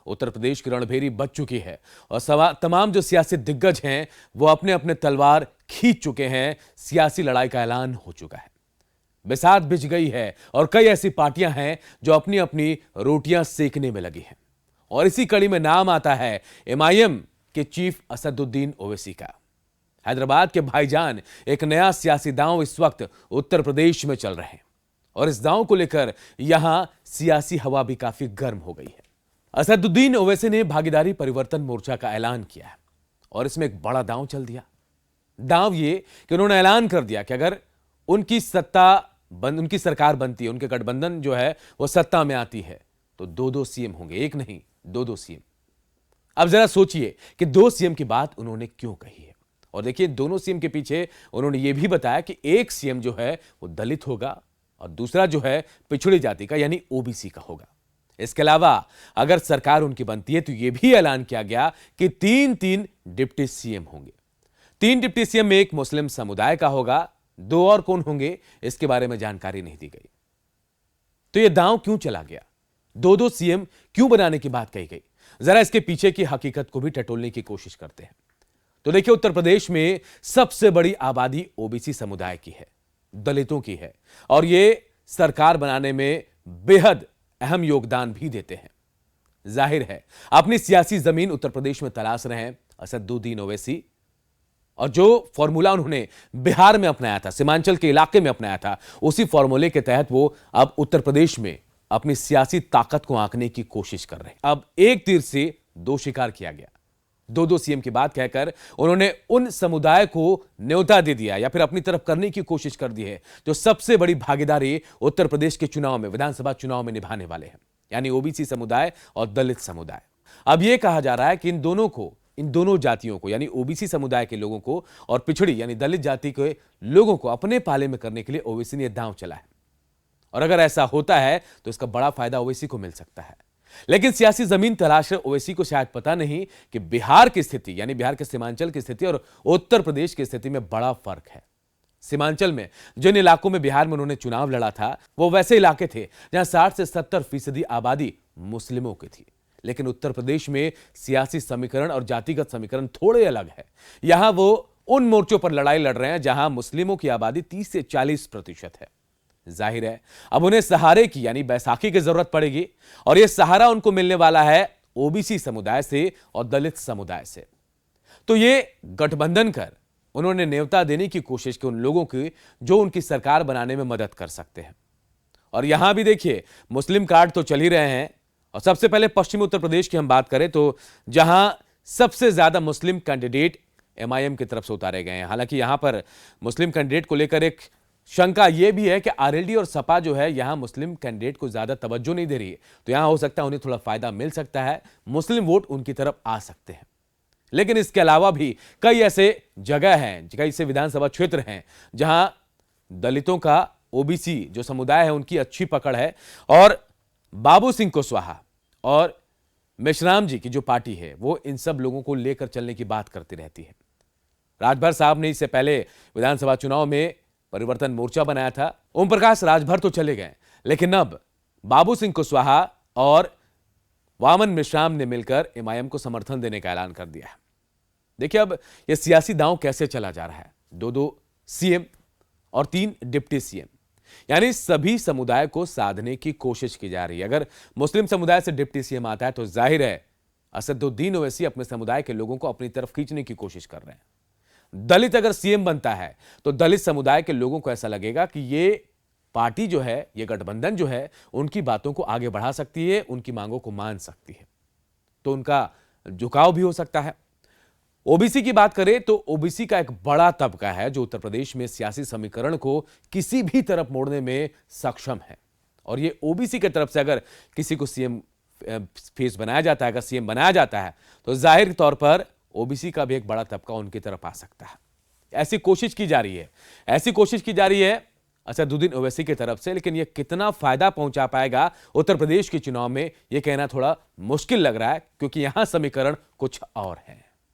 उत्तर प्रदेश की रणभेरी बज चुकी है और तमाम जो सियासी दिग्गज हैं वो अपने अपने तलवार खींच चुके हैं। सियासी लड़ाई का ऐलान हो चुका है, बिसात बिछ गई है और कई ऐसी पार्टियां हैं जो अपनी अपनी रोटियां सेकने में लगी हैं। और इसी कड़ी में नाम आता है एमआईएम के चीफ असदुद्दीन ओवैसी का। हैदराबाद के भाईजान एक नया सियासी दांव इस वक्त उत्तर प्रदेश में चल रहे हैं और इस दांव को लेकर यहां सियासी हवा भी काफी गर्म हो गई है। असदुद्दीन ओवैसी ने भागीदारी परिवर्तन मोर्चा का ऐलान किया है और इसमें एक बड़ा दांव चल दिया। दांव ये कि उन्होंने ऐलान कर दिया कि अगर उनकी सरकार बनती है, उनके गठबंधन जो है वो सत्ता में आती है तो दो सीएम होंगे, एक नहीं दो सीएम। अब जरा सोचिए कि 2 सीएम की बात उन्होंने क्यों कही है। और देखिए, दोनों सीएम के पीछे उन्होंने यह भी बताया कि एक सीएम जो है वो दलित होगा और दूसरा जो है पिछड़ी जाति का यानी ओबीसी का होगा। इसके अलावा अगर सरकार उनकी बनती है तो यह भी ऐलान किया गया कि 3 डिप्टी सीएम होंगे। 3 डिप्टी सीएम में एक मुस्लिम समुदाय का होगा, 2 और कौन होंगे इसके बारे में जानकारी नहीं दी गई। तो यह दांव क्यों चला गया, 2 सीएम क्यों बनाने की बात कही गई, जरा इसके पीछे की हकीकत को भी टटोलने की कोशिश करते हैं। तो देखिए, उत्तर प्रदेश में सबसे बड़ी आबादी ओबीसी समुदाय की है, दलितों की है और ये सरकार बनाने में बेहद अहम योगदान भी देते हैं। जाहिर है अपनी सियासी जमीन उत्तर प्रदेश में तलाश रहे हैं असदुद्दीन ओवैसी, और जो फॉर्मूला उन्होंने बिहार में अपनाया था, सीमांचल के इलाके में अपनाया था, उसी फॉर्मूले के तहत वो अब उत्तर प्रदेश में अपनी सियासी ताकत को आंकने की कोशिश कर रहे हैं। अब एक तीर से 2 शिकार किया गया। 2 सीएम की बात कहकर उन्होंने उन समुदाय को न्योता दे दिया या फिर अपनी तरफ करने की कोशिश कर दी है जो सबसे बड़ी भागीदारी उत्तर प्रदेश के चुनाव में, विधानसभा चुनाव में निभाने वाले हैं, यानी ओबीसी समुदाय और दलित समुदाय। अब यह कहा जा रहा है कि इन दोनों जातियों को, यानी ओबीसी समुदाय के लोगों को और पिछड़ी यानी दलित जाति के लोगों को अपने पाले में करने के लिए ओवैसी ने दांव चला है। और अगर ऐसा होता है तो इसका बड़ा फायदा ओवैसी को मिल सकता है। लेकिन सियासी जमीन तलाश ओवैसी को शायद पता नहीं कि बिहार की स्थिति, यानी बिहार के सीमांचल की स्थिति और उत्तर प्रदेश की स्थिति में बड़ा फर्क है। सीमांचल में जिन इलाकों में बिहार में उन्होंने चुनाव लड़ा था वो वैसे इलाके थे जहां 60 से 70% आबादी मुस्लिमों की थी। लेकिन उत्तर प्रदेश में सियासी समीकरण और जातिगत समीकरण थोड़े अलग है। यहां वो उन मोर्चों पर लड़ाई लड़ रहे हैं जहां मुस्लिमों की आबादी 30 से 40% है। जाहिर है अब उन्हें सहारे की यानी बैसाखी की जरूरत पड़ेगी और यह सहारा उनको मिलने वाला है ओबीसी समुदाय से और दलित समुदाय से। तो ये गठबंधन कर उन्होंने न्योता देने की कोशिश की उन लोगों की जो उनकी सरकार बनाने में मदद कर सकते हैं। और यहां भी देखिए, मुस्लिम कार्ड तो चल ही रहे हैं। और सबसे पहले पश्चिमी उत्तर प्रदेश की हम बात करें तो जहां सबसे ज्यादा मुस्लिम कैंडिडेट एमआईएम की तरफ से उतारे गए हैं। हालांकि यहां पर मुस्लिम कैंडिडेट को लेकर एक शंका यह भी है कि आरएलडी और सपा जो है यहां मुस्लिम कैंडिडेट को ज्यादा तवज्जो नहीं दे रही है, तो यहां हो सकता है उन्हें थोड़ा फायदा मिल सकता है, मुस्लिम वोट उनकी तरफ आ सकते हैं। लेकिन इसके अलावा भी कई ऐसे जगह हैं, कई ऐसे विधानसभा क्षेत्र हैं जहां दलितों का, ओबीसी जो समुदाय है उनकी अच्छी पकड़ है और बाबू सिंह कुशवाहा और मेश्राम जी की जो पार्टी है वो इन सब लोगों को लेकर चलने की बात करती रहती है। राजभर साहब ने इससे पहले विधानसभा चुनाव में परिवर्तन मोर्चा बनाया था। ओम प्रकाश राजभर तो चले गए, लेकिन अब बाबू सिंह कुशवाहा और वामन मेश्राम ने मिलकर एमआईएम को समर्थन देने का ऐलान कर दिया है। देखिए अब यह सियासी दांव कैसे चला जा रहा है। 2 सीएम और 3 डिप्टी सीएम, यानी सभी समुदाय को साधने की कोशिश की जा रही है। अगर मुस्लिम समुदाय से डिप्टी सीएम आता है तो जाहिर है असदुद्दीन ओवैसी अपने समुदाय के लोगों को अपनी तरफ खींचने की कोशिश कर रहे हैं। दलित अगर सीएम बनता है तो दलित समुदाय के लोगों को ऐसा लगेगा कि ये पार्टी जो है, ये गठबंधन जो है, उनकी बातों को आगे बढ़ा सकती है, उनकी मांगों को मान सकती है, तो उनका झुकाव भी हो सकता है। ओबीसी की बात करें तो ओबीसी का एक बड़ा तबका है जो उत्तर प्रदेश में सियासी समीकरण को किसी भी तरफ मोड़ने में सक्षम है। और ये ओबीसी की तरफ से अगर किसी को सीएम फेस बनाया जाता है, अगर सीएम बनाया जाता है, तो जाहिर तौर पर ओबीसी का भी एक बड़ा तबका उनकी तरफ आ सकता है। ऐसी कोशिश की जा रही है असदुद्दीन ओवैसी की तरफ से। लेकिन यह कितना फायदा पहुंचा पाएगा उत्तर प्रदेश के चुनाव में, यह कहना थोड़ा मुश्किल लग रहा है, क्योंकि यहां समीकरण कुछ और है।